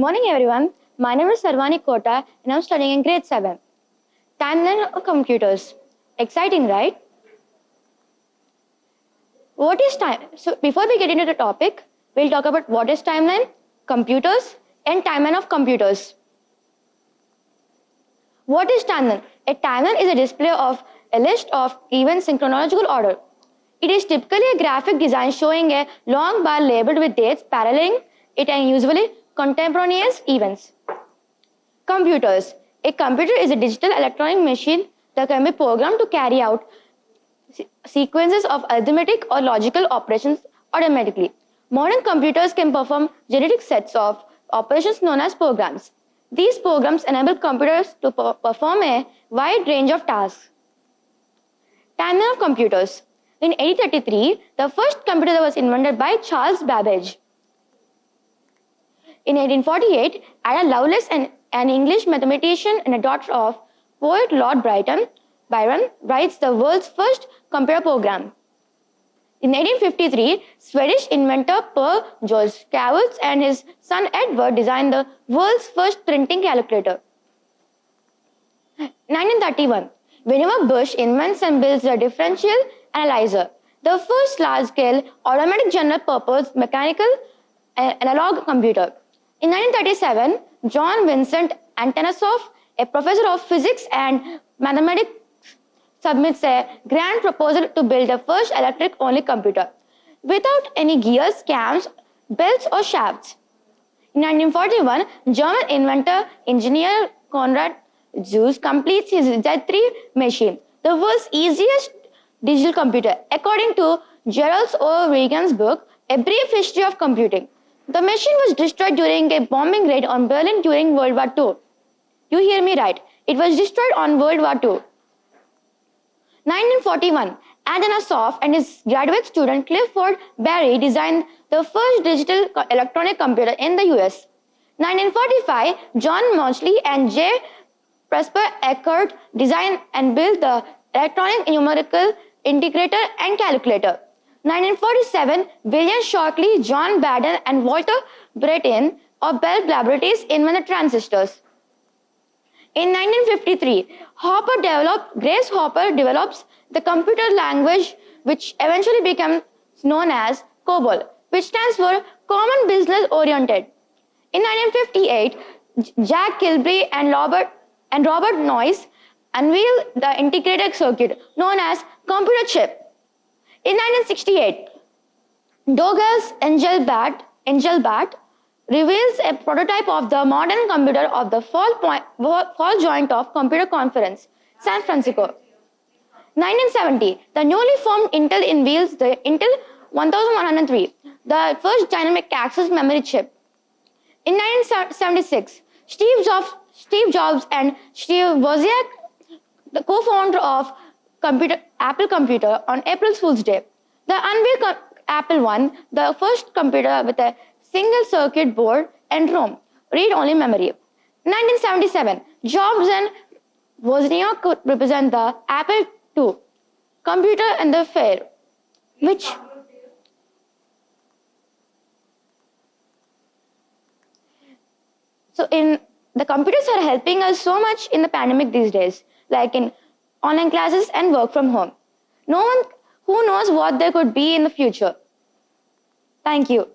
morning, everyone. My name is Sarvani Kota, and I'm studying in grade 7. Timeline of computers. Exciting, right? What is time? So, before we get into the topic, we'll talk about what is timeline, computers, and timeline of computers. What is timeline? A timeline is a display of a list of events in chronological order. It is typically a graphic design showing a long bar labeled with dates paralleling it and usually contemporaneous events. Computers. A computer is a digital electronic machine that can be programmed to carry out sequences of arithmetic or logical operations automatically. Modern computers can perform generic sets of operations known as programs. These programs enable computers to perform a wide range of tasks. Timeline of computers. In 1833, the first computer was invented by Charles Babbage. In 1848, Ada Lovelace, an English mathematician and a daughter of poet Lord Byron, writes the world's first computer program. In 1853, Swedish inventor Per George Cavus and his son Edward designed the world's first printing calculator. 1931, Vannevar Bush invents and builds the differential analyzer, the first large-scale automatic general-purpose mechanical analog computer. In 1937, John Vincent Antonov, a professor of physics and mathematics, submits a grand proposal to build the first electric-only computer, without any gears, cams, belts, or shafts. In 1941, German inventor engineer Konrad Zuse completes his Z3 machine, the world's easiest digital computer, according to Gerald O. Regan's book, A Brief History of Computing. The machine was destroyed during a bombing raid on Berlin during World War II. You hear me right. It was destroyed on World War II. 1941, Antonov and his graduate student Clifford Barry designed the first digital electronic computer in the US. 1945, John Mauchly and J. Presper Eckert designed and built the electronic numerical integrator and calculator. 1947, William Shockley, John Baden, and Walter Brattain of Bell Laboratories invented transistors. In 1953, Grace Hopper develops the computer language which eventually becomes known as COBOL, which stands for Common Business Oriented. In 1958, Jack Kilby and Robert Noyce unveiled the integrated circuit known as computer chip. In 1968, Douglas Engelbart reveals a prototype of the modern computer of the fall joint of Computer Conference, San Francisco. 1970, the newly formed Intel unveils the Intel 1103, the first dynamic access memory chip. In 1976, Steve Jobs and Steve Wozniak, the co-founder of Apple Computer, on April Fool's Day, they unveiled Apple I, the first computer with a single circuit board and ROM, read-only memory. 1977, Jobs and Wozniak could represent the Apple II computer in the fair, which the computers are helping us so much in the pandemic these days, like in online classes and work from home. No one who knows what they could be in the future. Thank you.